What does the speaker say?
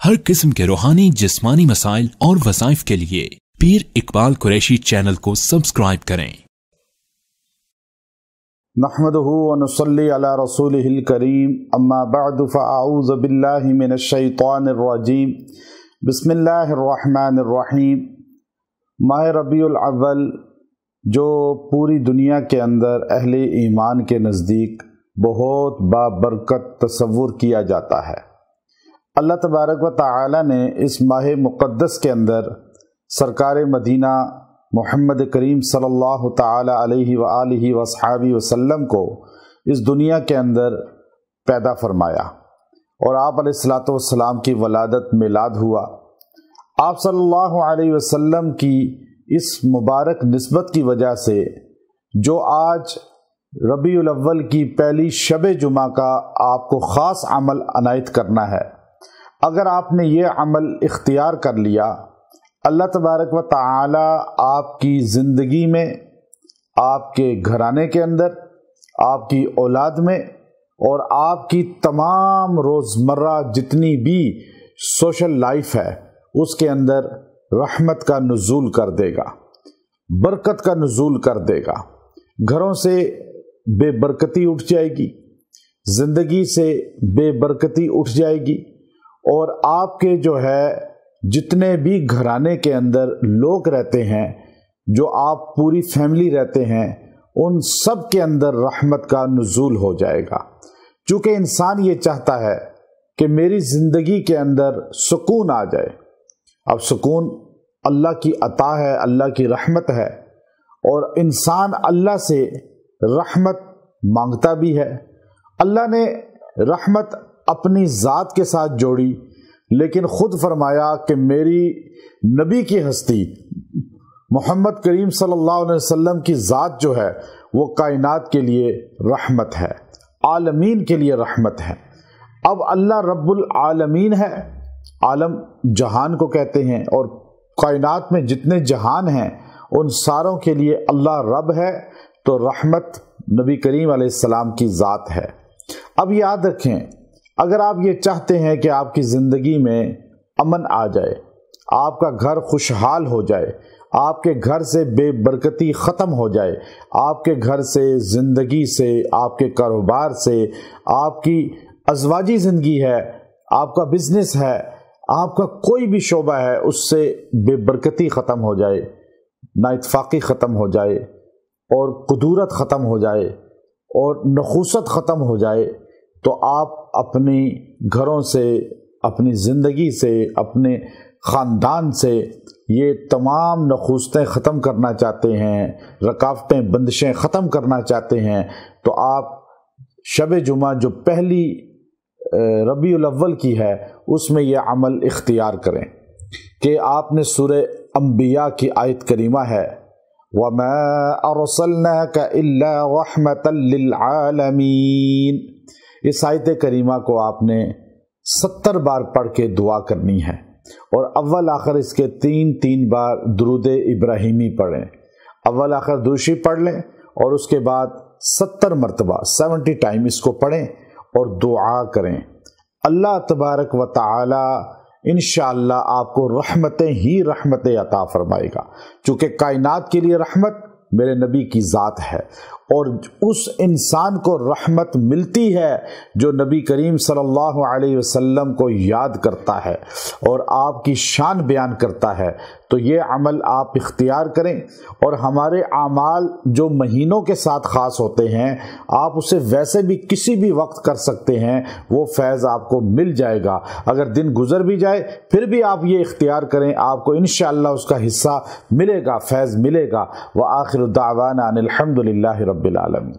ہر قسم کے روحانی جسمانی مسائل اور وظائف کے لیے پیر اقبال قریشی چینل کو سبسکرائب کریں۔ نحمده ونصلي على رسوله الكريم اما بعد فاعوذ بالله من الشیطان الرجیم بسم اللہ الرحمن الرحیم۔ ماہ ربیع الاول جو پوری دنیا کے اندر اہل ایمان کے نزدیک بہت بابرکت تصور کیا جاتا ہے، اللہ تبارک و تعالی نے اس ماہ مقدس کے اندر سرکار مدینہ محمد کریم صلی اللہ تعالی علیہ وآلہ وصحابہ وسلم کو اس دنیا کے اندر پیدا فرمایا اور آپ علیہ الصلوۃ والسلام کی ولادت میلاد ہوا۔ آپ صلی اللہ علیہ وسلم کی اس مبارک نسبت کی وجہ سے جو آج ربیع الاول کی پہلی شب جمعہ کا آپ کو خاص عمل عنایت کرنا ہے، اگر آپ نے یہ عمل اختیار کر لیا، اللہ تبارک و تعالی آپ کی زندگی میں، آپ کے گھرانے کے اندر، آپ کی اولاد میں اور آپ کی تمام روزمرہ جتنی بھی سوشل لائف ہے اس کے اندر رحمت کا نزول کر دے گا، برکت کا نزول کر دے گا۔ گھروں سے بے برکتی اٹھ جائے گی، زندگی سے بے برکتی اٹھ جائے گی، اور آپ کے جو ہے جتنے بھی گھرانے کے اندر لوگ رہتے ہیں، جو آپ پوری فیملی رہتے ہیں، ان سب کے اندر رحمت کا نزول ہو جائے گا۔ چونکہ انسان یہ چاہتا ہے کہ میری زندگی کے اندر سکون آ جائے۔ اب سکون اللہ کی عطا ہے، اللہ کی رحمت ہے، اور انسان اللہ سے رحمت مانگتا بھی ہے۔ اللہ نے رحمت اپنی ذات کے ساتھ جوڑی، لیکن خود فرمایا کہ میری نبی کی ہستی محمد کریم صلی اللہ علیہ وسلم کی ذات جو ہے وہ کائنات کے لیے رحمت ہے، عالمین کے لیے رحمت ہے۔ اب اللہ رب العالمین ہے، عالم جہان کو کہتے ہیں، اور کائنات میں جتنے جہان ہیں ان ساروں کے لیے اللہ رب ہے، تو رحمت نبی کریم علیہ السلام کی ذات ہے۔ اب یاد رکھیں، اگر آپ یہ چاہتے ہیں کہ آپ کی زندگی میں امن آ جائے، آپ کا گھر خوشحال ہو جائے، آپ کے گھر سے بے برکتی ختم ہو جائے، آپ کے گھر سے، زندگی سے، آپ کے کاروبار سے، آپ کی ازواجی زندگی ہے، آپ کا بزنس ہے، آپ کا کوئی بھی شعبہ ہے، اس سے بے برکتی ختم ہو جائے، نااتفاقی ختم ہو جائے، اور کدورت ختم ہو جائے، اور نخوست ختم ہو جائے، تو آپ اپنی گھروں سے، اپنی زندگی سے، اپنے خاندان سے یہ تمام نخوستیں ختم کرنا چاہتے ہیں، رکاوٹیں، بندشیں ختم کرنا چاہتے ہیں، تو آپ شب جمعہ جو پہلی ربیع الاول کی ہے اس میں یہ عمل اختیار کریں کہ آپ نے سورہ انبیاء کی آیت کریمہ ہے، وَمَا أَرْسَلْنَاكَ إِلَّا رَحْمَةً لِّلْعَالَمِينَ۔ اس آیت کریمہ کو آپ نے 70 بار پڑھ کے دعا کرنی ہے، اور اول آخر اس کے 3 بار درود ابراہیمی پڑھیں۔ اول آخر درود شریف پڑھ لیں، اور اس کے بعد 70 مرتبہ 70 ٹائم اس کو پڑھیں اور دعا کریں۔ اللہ تبارک و تعالی انشاءاللہ آپ کو رحمتیں ہی رحمتیں عطا فرمائے گا، چونکہ کائنات کے لیے رحمت میرے نبی کی ذات ہے، اور اس انسان کو رحمت ملتی ہے جو نبی کریم صلی اللہ علیہ وسلم کو یاد کرتا ہے اور آپ کی شان بیان کرتا ہے۔ تو یہ عمل آپ اختیار کریں، اور ہمارے اعمال جو مہینوں کے ساتھ خاص ہوتے ہیں آپ اسے ویسے بھی کسی بھی وقت کر سکتے ہیں، وہ فیض آپ کو مل جائے گا۔ اگر دن گزر بھی جائے پھر بھی آپ یہ اختیار کریں، آپ کو انشاءاللہ اس کا حصہ ملے گا، فیض ملے گا۔ وآخر دعوانا ان الحمد للہ رب العالمین۔